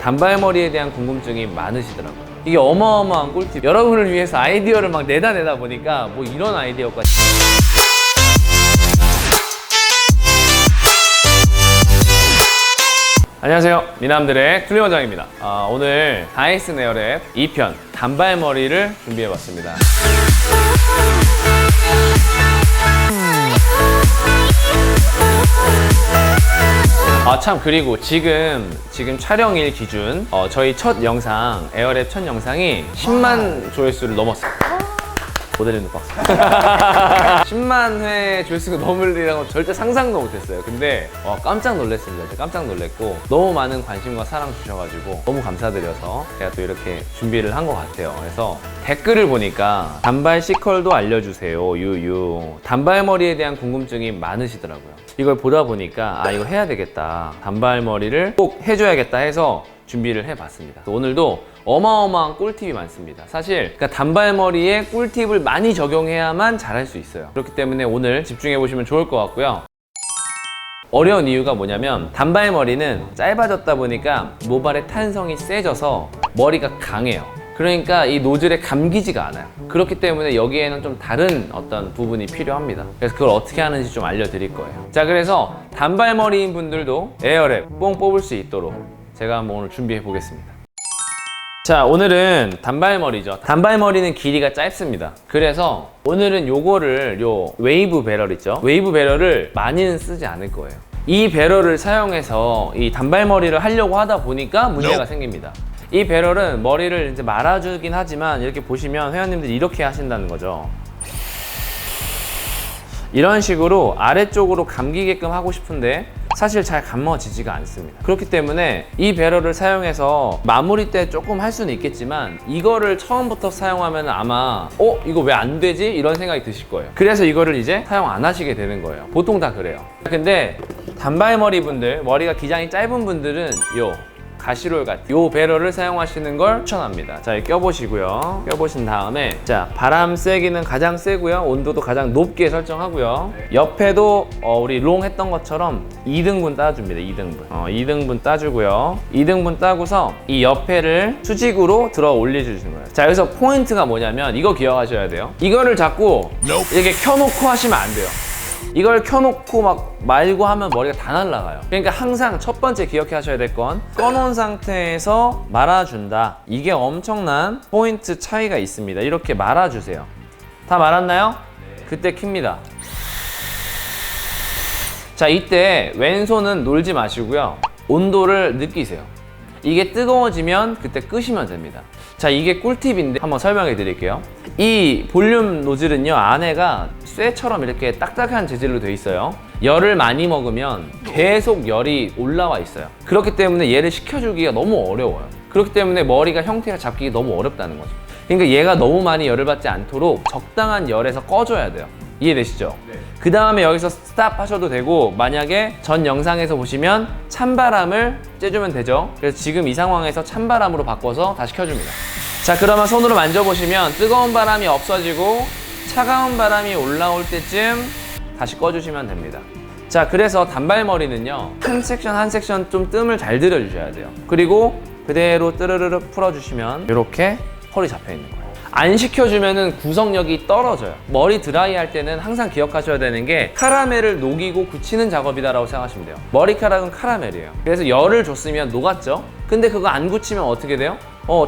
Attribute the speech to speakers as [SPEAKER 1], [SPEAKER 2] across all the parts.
[SPEAKER 1] 단발머리에 대한 궁금증이 많으시더라고요. 이게 어마어마한 꿀팁. 여러분을 위해서 아이디어를 막 내다 보니까 뭐 이런 아이디어까지. 안녕하세요, 미남들의 툴리 원장입니다. 오늘 다이슨 에어랩 2편 단발머리를 준비해봤습니다. 참, 그리고 지금 촬영일 기준 저희 첫 영상, 에어랩 첫 영상이 10만 조회수를 넘었어요. 모델님도 박수. 10만 회 조회수가 넘으리라고 절대 상상도 못했어요. 근데 깜짝 놀랐습니다. 진짜 깜짝 놀랐고, 너무 많은 관심과 사랑 주셔가지고 너무 감사드려서 제가 또 이렇게 준비를 한 것 같아요. 그래서 댓글을 보니까 단발 C컬도 알려주세요, 유유. 단발머리에 대한 궁금증이 많으시더라고요. 이걸 보다 보니까 이거 해야 되겠다, 단발머리를 꼭 해줘야겠다 해서 준비를 해봤습니다. 오늘도 어마어마한 꿀팁이 많습니다. 사실 그러니까 단발머리에 꿀팁을 많이 적용해야만 잘할 수 있어요. 그렇기 때문에 오늘 집중해보시면 좋을 것 같고요. 어려운 이유가 뭐냐면, 단발머리는 짧아졌다 보니까 모발의 탄성이 세져서 머리가 강해요. 그러니까 이 노즐에 감기지가 않아요. 그렇기 때문에 여기에는 좀 다른 어떤 부분이 필요합니다. 그래서 그걸 어떻게 하는지 좀 알려드릴 거예요. 자, 그래서 단발머리인 분들도 에어랩 뽕 뽑을 수 있도록 제가 한번 오늘 준비해 보겠습니다. 자, 오늘은 단발머리죠. 단발머리는 길이가 짧습니다. 그래서 오늘은 요거를, 요 웨이브 배럴 있죠? 웨이브 배럴을 많이는 쓰지 않을 거예요. 이 배럴을 사용해서 이 단발머리를 하려고 하다 보니까 문제가 생깁니다. 이 배럴은 머리를 이제 말아주긴 하지만, 이렇게 보시면 회원님들이 이렇게 하신다는 거죠. 이런 식으로 아래쪽으로 감기게끔 하고 싶은데 사실 잘 감아지지가 않습니다. 그렇기 때문에 이 배럴을 사용해서 마무리 때 조금 할 수는 있겠지만, 이거를 처음부터 사용하면 아마 이거 왜 안 되지? 이런 생각이 드실 거예요. 그래서 이거를 이제 사용 안 하시게 되는 거예요. 보통 다 그래요. 근데 단발머리 분들, 머리가 기장이 짧은 분들은 가시롤 같은 요 배럴을 사용하시는 걸 추천합니다. 자, 껴보시고요. 껴보신 다음에, 자, 바람 세기는 가장 세고요, 온도도 가장 높게 설정하고요. 옆에도 우리 롱 했던 것처럼 2등분 따줍니다. 2등분 2등분 따주고요. 2등분 따고서 이 옆에를 수직으로 들어 올려주시는 거예요. 자, 여기서 포인트가 뭐냐면, 이거 기억하셔야 돼요. 이거를 자꾸 이렇게 켜놓고 하시면 안 돼요. 이걸 켜놓고 막 말고 하면 머리가 다 날아가요. 그러니까 항상 첫 번째 기억해 하셔야 될 건, 꺼놓은 상태에서 말아준다. 이게 엄청난 포인트 차이가 있습니다. 이렇게 말아주세요. 다 말았나요? 그때 킵니다. 자, 이때 왼손은 놀지 마시고요, 온도를 느끼세요. 이게 뜨거워지면 그때 끄시면 됩니다. 자, 이게 꿀팁인데 한번 설명해 드릴게요. 이 볼륨 노즐은요, 안에가 쇠처럼 이렇게 딱딱한 재질로 되어 있어요. 열을 많이 먹으면 계속 열이 올라와 있어요. 그렇기 때문에 얘를 식혀주기가 너무 어려워요. 그렇기 때문에 머리가 형태가 잡기가 너무 어렵다는 거죠. 그러니까 얘가 너무 많이 열을 받지 않도록 적당한 열에서 꺼줘야 돼요. 이해되시죠? 네. 그 다음에 여기서 스탑 하셔도 되고, 만약에 전 영상에서 보시면 찬바람을 쬐주면 되죠. 그래서 지금 이 상황에서 찬바람으로 바꿔서 다시 켜줍니다. 자, 그러면 손으로 만져보시면 뜨거운 바람이 없어지고 차가운 바람이 올라올 때쯤 다시 꺼주시면 됩니다. 자, 그래서 단발머리는요, 한 섹션 한 섹션 좀 뜸을 잘 들여주셔야 돼요. 그리고 그대로 뜨르르르 풀어주시면 이렇게 펄이 잡혀있는 거예요. 안 식혀주면은 구성력이 떨어져요. 머리 드라이 할 때는 항상 기억하셔야 되는 게, 카라멜을 녹이고 굳히는 작업이다라고 생각하시면 돼요. 머리카락은 카라멜이에요. 그래서 열을 줬으면 녹았죠? 근데 그거 안 굳히면 어떻게 돼요?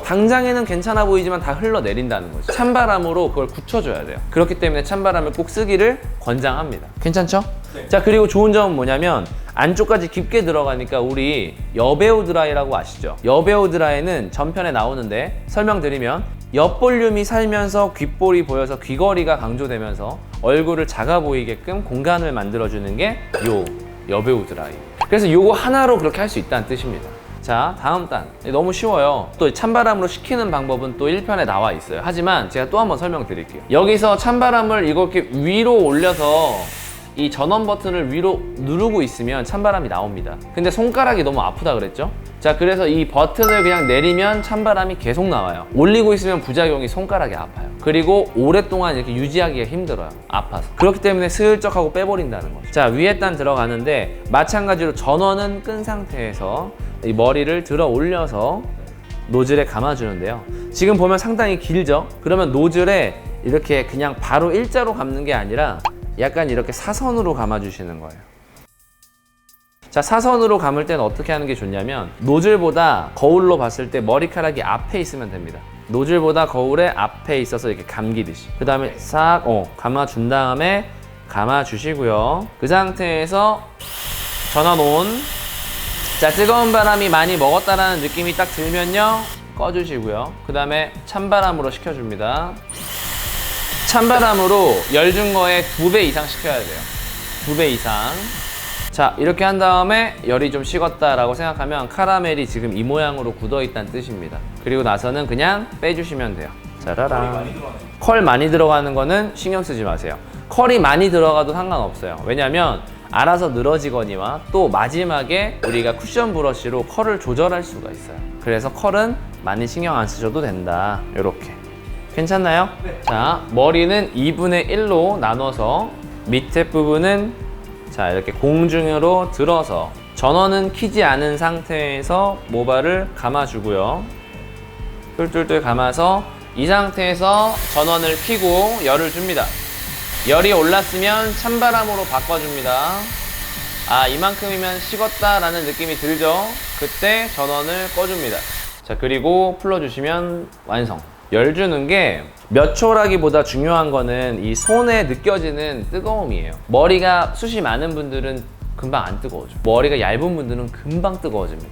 [SPEAKER 1] 당장에는 괜찮아 보이지만 다 흘러내린다는 거죠. 찬바람으로 그걸 굳혀줘야 돼요. 그렇기 때문에 찬바람을 꼭 쓰기를 권장합니다. 괜찮죠? 네. 자, 그리고 좋은 점은 뭐냐면, 안쪽까지 깊게 들어가니까, 우리 여배우 드라이라고 아시죠? 여배우 드라이는 전편에 나오는데 설명드리면, 옆볼륨이 살면서 귓볼이 보여서 귀걸이가 강조되면서 얼굴을 작아 보이게끔 공간을 만들어주는 게 요 여배우 드라이. 그래서 요거 하나로 그렇게 할 수 있다는 뜻입니다. 자, 다음 단. 너무 쉬워요. 또 찬바람으로 식히는 방법은 또 1편에 나와 있어요. 하지만 제가 또 한번 설명드릴게요. 여기서 찬바람을 이렇게 위로 올려서 이 전원 버튼을 위로 누르고 있으면 찬바람이 나옵니다. 근데 손가락이 너무 아프다 그랬죠? 자, 그래서 이 버튼을 그냥 내리면 찬바람이 계속 나와요. 올리고 있으면 부작용이 손가락이 아파요. 그리고 오랫동안 이렇게 유지하기가 힘들어요. 아파서. 그렇기 때문에 슬쩍 하고 빼버린다는 거죠. 자, 위에 단 들어가는데 마찬가지로 전원은 끈 상태에서 이 머리를 들어 올려서 노즐에 감아주는데요. 지금 보면 상당히 길죠? 그러면 노즐에 이렇게 그냥 바로 일자로 감는 게 아니라 약간 이렇게 사선으로 감아주시는 거예요. 자, 사선으로 감을 때는 어떻게 하는 게 좋냐면 노즐보다 거울로 봤을 때 머리카락이 앞에 있으면 됩니다. 노즐보다 거울의 앞에 있어서 이렇게 감기듯이. 그 다음에 싹 감아준 다음에 감아주시고요. 그 상태에서 전원 온. 자, 뜨거운 바람이 많이 먹었다라는 느낌이 딱 들면요, 꺼주시고요. 그 다음에 찬바람으로 식혀줍니다. 찬바람으로 열 준 거에 2배 이상 식혀야 돼요. 2배 이상. 자, 이렇게 한 다음에 열이 좀 식었다라고 생각하면 카라멜이 지금 이 모양으로 굳어있다는 뜻입니다. 그리고 나서는 그냥 빼주시면 돼요. 짜라란. 컬 많이 들어가는 거는 신경 쓰지 마세요. 컬이 많이 들어가도 상관없어요. 왜냐면 알아서 늘어지거니와 또 마지막에 우리가 쿠션 브러쉬로 컬을 조절할 수가 있어요. 그래서 컬은 많이 신경 안 쓰셔도 된다. 이렇게. 괜찮나요? 네. 자, 머리는 2분의 1로 나눠서 밑에 부분은 자, 이렇게 공중으로 들어서 전원은 켜지 않은 상태에서 모발을 감아주고요. 똘똘똘 감아서 이 상태에서 전원을 켜고 열을 줍니다. 열이 올랐으면 찬바람으로 바꿔줍니다. 아, 이만큼이면 식었다라는 느낌이 들죠? 그때 전원을 꺼줍니다. 자, 그리고 풀어주시면 완성. 열 주는 게 몇 초라기보다 중요한 거는 이 손에 느껴지는 뜨거움이에요. 머리가 숱이 많은 분들은 금방 안 뜨거워져. 머리가 얇은 분들은 금방 뜨거워집니다.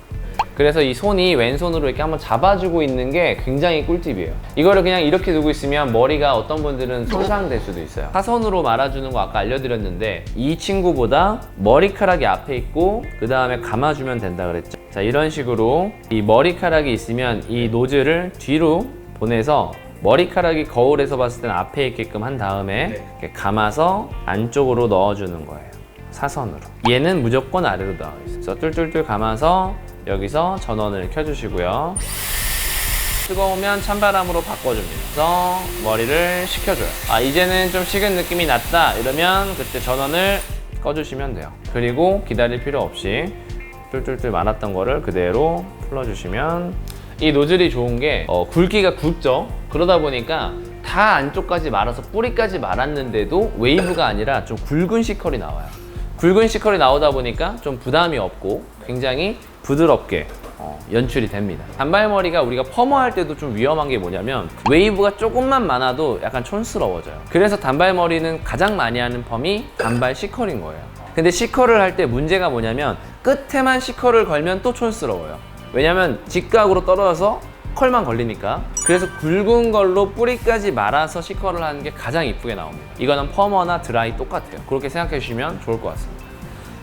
[SPEAKER 1] 그래서 이 손이 왼손으로 이렇게 한번 잡아주고 있는 게 굉장히 꿀팁이에요. 이거를 그냥 이렇게 두고 있으면 머리가 어떤 분들은 손상될 수도 있어요. 사선으로 말아주는 거 아까 알려드렸는데 이 친구보다 머리카락이 앞에 있고 그 다음에 감아주면 된다 그랬죠. 자, 이런 식으로 이 머리카락이 있으면 이 노즐을 뒤로 보내서 머리카락이 거울에서 봤을 때는 앞에 있게끔 한 다음에 이렇게 감아서 안쪽으로 넣어주는 거예요. 사선으로. 얘는 무조건 아래로 나와 있어요. 그래서 뚫뚫뚫 감아서 여기서 전원을 켜주시고요. 뜨거우면 찬바람으로 바꿔줍니다. 그래서 머리를 식혀줘요. 아, 이제는 좀 식은 느낌이 났다 이러면 그때 전원을 꺼주시면 돼요. 그리고 기다릴 필요 없이 뚫뚫뚫 말았던 거를 그대로 풀어주시면 이 노즐이 좋은 게 굵기가 굵죠. 그러다 보니까 다 안쪽까지 말아서 뿌리까지 말았는데도 웨이브가 아니라 좀 굵은 시컬이 나와요. 굵은 시컬이 나오다 보니까 좀 부담이 없고 굉장히 부드럽게 연출이 됩니다. 단발머리가 우리가 퍼머할 때도 좀 위험한 게 뭐냐면 웨이브가 조금만 많아도 약간 촌스러워져요. 그래서 단발머리는 가장 많이 하는 펌이 단발 시컬인 거예요. 근데 시컬을 할 때 문제가 뭐냐면 끝에만 시컬을 걸면 또 촌스러워요. 왜냐면 직각으로 떨어져서 컬만 걸리니까. 그래서 굵은 걸로 뿌리까지 말아서 시컬을 하는 게 가장 이쁘게 나옵니다. 이거는 펌머나 드라이 똑같아요. 그렇게 생각해 주시면 좋을 것 같습니다.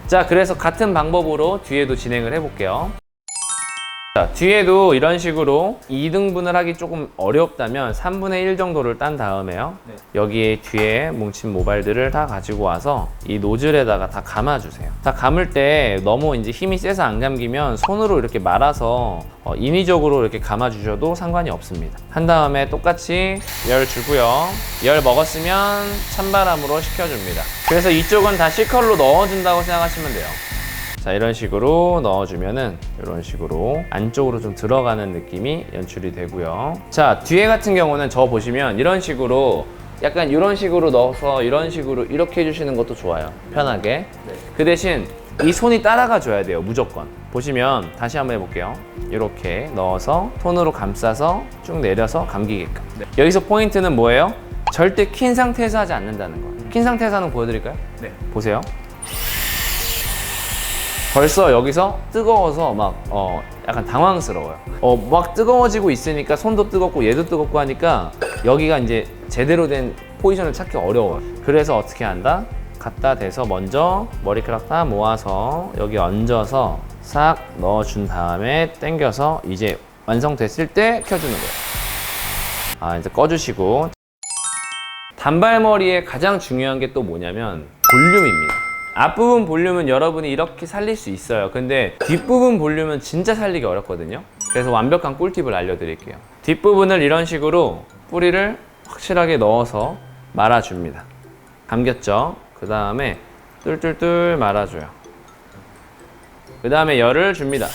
[SPEAKER 1] 자, 그래서 같은 방법으로 뒤에도 진행을 해볼게요. 자, 뒤에도 이런 식으로 2등분을 하기 조금 어렵다면 3분의 1 정도를 딴 다음에요. 여기에 뒤에 뭉친 모발들을 다 가지고 와서 이 노즐에다가 다 감아주세요. 다 감을 때 너무 이제 힘이 세서 안 감기면 손으로 이렇게 말아서 인위적으로 이렇게 감아주셔도 상관이 없습니다. 한 다음에 똑같이 열 주고요. 열 먹었으면 찬바람으로 식혀줍니다. 그래서 이쪽은 다 시컬로 넣어준다고 생각하시면 돼요. 자, 이런 식으로 넣어주면은 이런 식으로 안쪽으로 좀 들어가는 느낌이 연출이 되고요. 자, 뒤에 같은 경우는 저 보시면 이런 식으로 약간 이런 식으로 넣어서 이런 식으로 이렇게 해주시는 것도 좋아요. 편하게. 그 대신 이 손이 따라가 줘야 돼요. 무조건. 보시면 다시 한번 해볼게요. 이렇게 넣어서 손으로 감싸서 쭉 내려서 감기게끔. 여기서 포인트는 뭐예요? 절대 킨 상태에서 하지 않는다는 거예요. 킨 상태에서 하는 거 보여드릴까요? 네. 보세요. 벌써 여기서 뜨거워서 막 약간 당황스러워요. 막 뜨거워지고 있으니까 손도 뜨겁고 얘도 뜨겁고 하니까 여기가 이제 제대로 된 포지션을 찾기 어려워요. 그래서 어떻게 한다? 갖다 대서 먼저 머리카락 다 모아서 여기 얹어서 싹 넣어준 다음에 당겨서 이제 완성됐을 때 켜주는 거예요. 아, 이제 꺼주시고. 단발머리의 가장 중요한 게 또 뭐냐면 볼륨입니다. 앞부분 볼륨은 여러분이 이렇게 살릴 수 있어요. 근데 뒷부분 볼륨은 진짜 살리기 어렵거든요. 그래서 완벽한 꿀팁을 알려드릴게요. 뒷부분을 이런 식으로 뿌리를 확실하게 넣어서 말아줍니다. 감겼죠? 그 다음에 뚫뚫뚫 말아줘요. 그 다음에 열을 줍니다.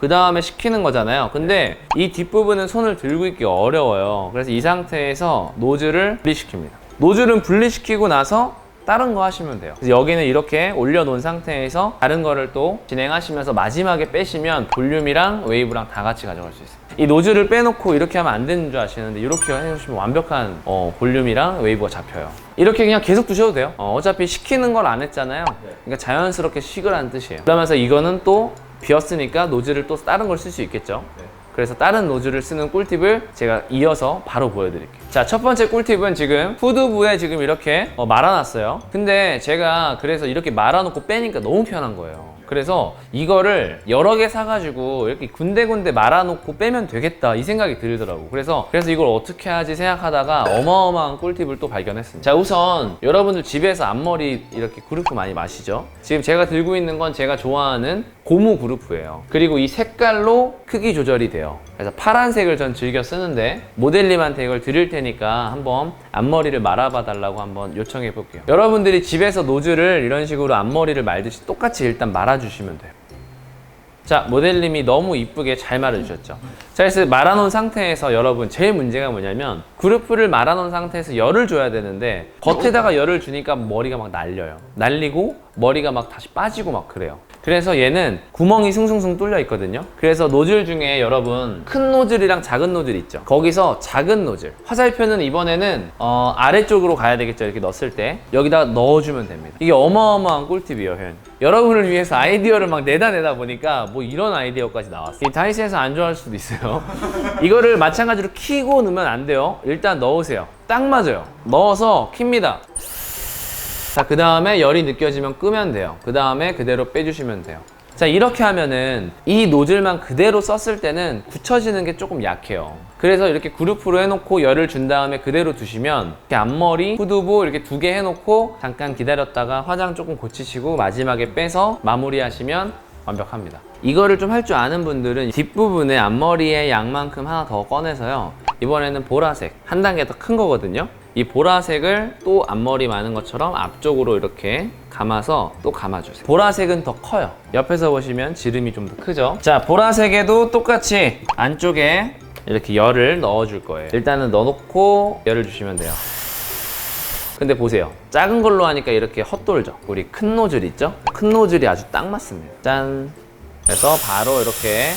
[SPEAKER 1] 그 다음에 식히는 거잖아요. 근데 이 뒷부분은 손을 들고 있기 어려워요. 그래서 이 상태에서 노즐을 분리시킵니다. 노즐은 분리시키고 나서 다른 거 하시면 돼요. 그래서 여기는 이렇게 올려놓은 상태에서 다른 거를 또 진행하시면서 마지막에 빼시면 볼륨이랑 웨이브랑 다 같이 가져갈 수 있어요. 이 노즐을 빼놓고 이렇게 하면 안 되는 줄 아시는데 이렇게 해주시면 완벽한 볼륨이랑 웨이브가 잡혀요. 이렇게 그냥 계속 두셔도 돼요. 어차피 식히는 걸 안 했잖아요. 그러니까 자연스럽게 식으라는 뜻이에요. 그러면서 이거는 또 비었으니까 노즐을 또 다른 걸 쓸 수 있겠죠. 그래서 다른 노즐을 쓰는 꿀팁을 제가 이어서 바로 보여드릴게요. 자, 첫 번째 꿀팁은 지금 후두부에 지금 이렇게 말아놨어요. 근데 제가 그래서 이렇게 말아놓고 빼니까 너무 편한 거예요. 그래서 이거를 여러 개 사가지고 이렇게 군데군데 말아놓고 빼면 되겠다 이 생각이 들더라고. 그래서 이걸 어떻게 하지 생각하다가 어마어마한 꿀팁을 또 발견했습니다. 자, 우선 여러분들 집에서 앞머리 이렇게 그루프 많이 마시죠? 지금 제가 들고 있는 건 제가 좋아하는 고무 그루프예요. 그리고 이 색깔로 크기 조절이 돼요. 그래서 파란색을 전 즐겨 쓰는데 모델님한테 이걸 드릴 테니까 한번 앞머리를 말아봐 달라고 한번 요청해 볼게요. 여러분들이 집에서 노즐을 이런 식으로 앞머리를 말듯이 똑같이 일단 말아주시면 돼요. 자, 모델님이 너무 이쁘게 잘 말아주셨죠. 자, 그래서 말아놓은 상태에서 여러분 제일 문제가 뭐냐면 그루프를 말아놓은 상태에서 열을 줘야 되는데 겉에다가 열을 주니까 머리가 막 날려요. 날리고 머리가 막 다시 빠지고 막 그래요. 그래서 얘는 구멍이 숭숭숭 뚫려 있거든요. 그래서 노즐 중에 여러분 큰 노즐이랑 작은 노즐 있죠. 거기서 작은 노즐, 화살표는 이번에는 아래쪽으로 가야 되겠죠. 이렇게 넣었을 때 여기다 넣어주면 됩니다. 이게 어마어마한 꿀팁이에요, 현. 여러분을 위해서 아이디어를 막 내다 보니까 뭐 이런 아이디어까지 나왔어요. 이 다이슨에서 안 좋아할 수도 있어요. 이거를 마찬가지로 키고 넣으면 안 돼요. 일단 넣으세요. 딱 맞아요. 넣어서 킵니다. 자, 그 다음에 열이 느껴지면 끄면 돼요. 그 다음에 그대로 빼주시면 돼요. 자, 이렇게 하면은 이 노즐만 그대로 썼을 때는 굳혀지는 게 조금 약해요. 그래서 이렇게 그루프로 해놓고 열을 준 다음에 그대로 두시면 이렇게 앞머리, 후두부 이렇게 2개 해놓고 잠깐 기다렸다가 화장 조금 고치시고 마지막에 빼서 마무리하시면 완벽합니다. 이거를 좀 할 줄 아는 분들은 뒷부분에 앞머리의 양만큼 하나 더 꺼내서요. 이번에는 보라색, 한 단계 더 큰 거거든요. 이 보라색을 또 앞머리 많은 것처럼 앞쪽으로 이렇게 감아서 또 감아주세요. 보라색은 더 커요. 옆에서 보시면 지름이 좀 더 크죠. 자, 보라색에도 똑같이 안쪽에 이렇게 열을 넣어줄 거예요. 일단은 넣어놓고 열을 주시면 돼요. 근데 보세요. 작은 걸로 하니까 이렇게 헛돌죠. 우리 큰 노즐 있죠? 큰 노즐이 아주 딱 맞습니다. 짠! 그래서 바로 이렇게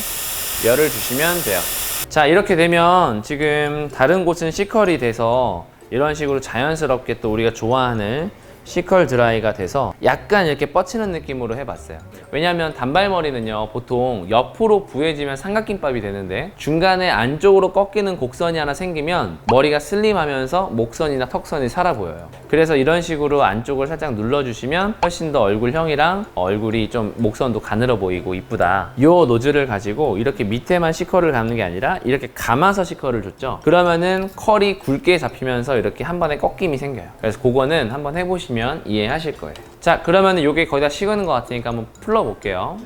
[SPEAKER 1] 열을 주시면 돼요. 자, 이렇게 되면 지금 다른 곳은 C컬이 돼서 이런 식으로 자연스럽게 또 우리가 좋아하는 C컬 드라이가 돼서 약간 이렇게 뻗치는 느낌으로 해봤어요. 왜냐면 단발머리는요, 보통 옆으로 부해지면 삼각김밥이 되는데 중간에 안쪽으로 꺾이는 곡선이 하나 생기면 머리가 슬림하면서 목선이나 턱선이 살아 보여요. 그래서 이런 식으로 안쪽을 살짝 눌러주시면 훨씬 더 얼굴형이랑 얼굴이 좀 목선도 가늘어 보이고 이쁘다. 이 노즐을 가지고 이렇게 밑에만 C컬을 감는 게 아니라 이렇게 감아서 C컬을 줬죠. 그러면은 컬이 굵게 잡히면서 이렇게 한 번에 꺾임이 생겨요. 그래서 그거는 한번 해보시면 이해하실 거예요. 자, 그러면 이게 거의 다 식은 것 같으니까 한번 풀러볼게요.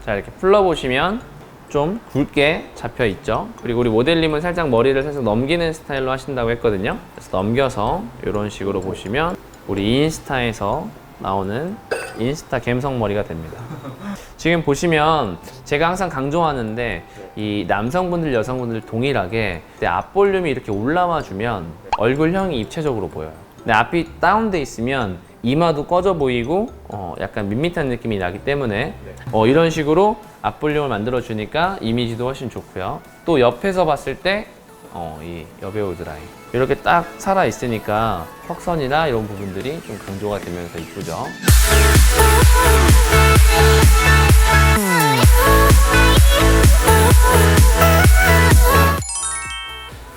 [SPEAKER 1] 자, 이렇게 풀러보시면 좀 굵게 잡혀 있죠. 그리고 우리 모델님은 살짝 머리를 살짝 넘기는 스타일로 하신다고 했거든요. 그래서 넘겨서 이런 식으로 보시면 우리 인스타에서 나오는 인스타 갬성머리가 됩니다. 지금 보시면 제가 항상 강조하는데 이 남성분들 여성분들 동일하게 앞볼륨이 이렇게 올라와 주면 얼굴형이 입체적으로 보여요. 근데 앞이 다운돼 있으면 이마도 꺼져 보이고 약간 밋밋한 느낌이 나기 때문에 이런 식으로 앞볼륨을 만들어 주니까 이미지도 훨씬 좋고요. 또 옆에서 봤을 때 이 여배우 드라이 이렇게 딱 살아 있으니까 턱선이나 이런 부분들이 좀 강조가 되면서 이쁘죠.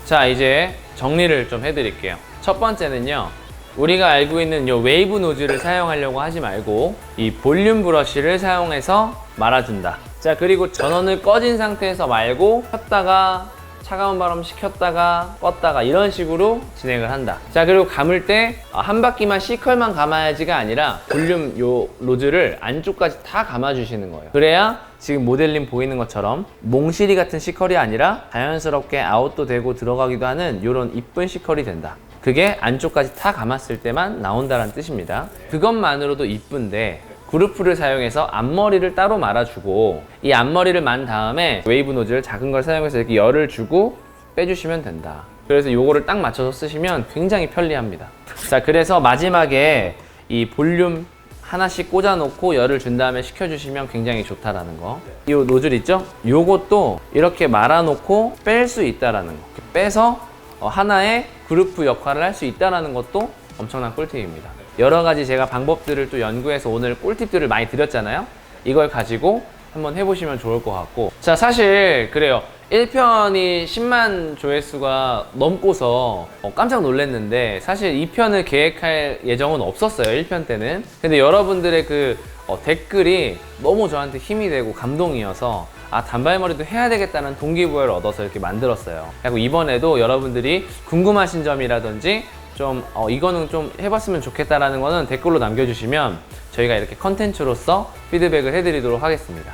[SPEAKER 1] 자, 이제 정리를 좀 해드릴게요. 첫 번째는요, 우리가 알고 있는 이 웨이브 노즐을 사용하려고 하지 말고 이 볼륨 브러쉬를 사용해서 말아준다. 자, 그리고 전원을 꺼진 상태에서 말고 켰다가 차가운 바람 식혔다가 껐다가 이런 식으로 진행을 한다. 자, 그리고 감을 때 한 바퀴만 C컬만 감아야지가 아니라 볼륨 요 노즐을 안쪽까지 다 감아주시는 거예요. 그래야 지금 모델님 보이는 것처럼 몽실이 같은 C컬이 아니라 자연스럽게 아웃도 되고 들어가기도 하는 이런 이쁜 C컬이 된다. 그게 안쪽까지 다 감았을 때만 나온다는 뜻입니다. 그것만으로도 이쁜데 그루프를 사용해서 앞머리를 따로 말아주고 이 앞머리를 만 다음에 웨이브 노즐 작은 걸 사용해서 이렇게 열을 주고 빼주시면 된다. 그래서 요거를 딱 맞춰서 쓰시면 굉장히 편리합니다. 자, 그래서 마지막에 이 볼륨 하나씩 꽂아놓고 열을 준 다음에 식혀주시면 굉장히 좋다라는 거. 이 노즐 있죠? 요것도 이렇게 말아놓고 뺄 수 있다라는 거. 빼서 하나의 그루프 역할을 할 수 있다라는 것도 엄청난 꿀팁입니다. 여러 가지 제가 방법들을 또 연구해서 오늘 꿀팁들을 많이 드렸잖아요. 이걸 가지고 한번 해보시면 좋을 것 같고. 자, 사실 그래요. 1편이 10만 조회수가 넘고서 깜짝 놀랐는데 사실 2편을 계획할 예정은 없었어요. 1편 때는. 근데 여러분들의 그 댓글이 너무 저한테 힘이 되고 감동이어서 아, 단발머리도 해야 되겠다는 동기부여를 얻어서 이렇게 만들었어요. 그리고 이번에도 여러분들이 궁금하신 점이라든지 좀 이거는 좀 해봤으면 좋겠다라는 거는 댓글로 남겨주시면 저희가 이렇게 컨텐츠로서 피드백을 해드리도록 하겠습니다.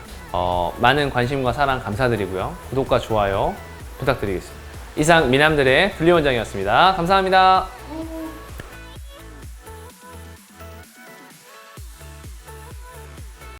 [SPEAKER 1] 많은 관심과 사랑 감사드리고요. 구독과 좋아요 부탁드리겠습니다. 이상 미남들의 분리원장이었습니다. 감사합니다.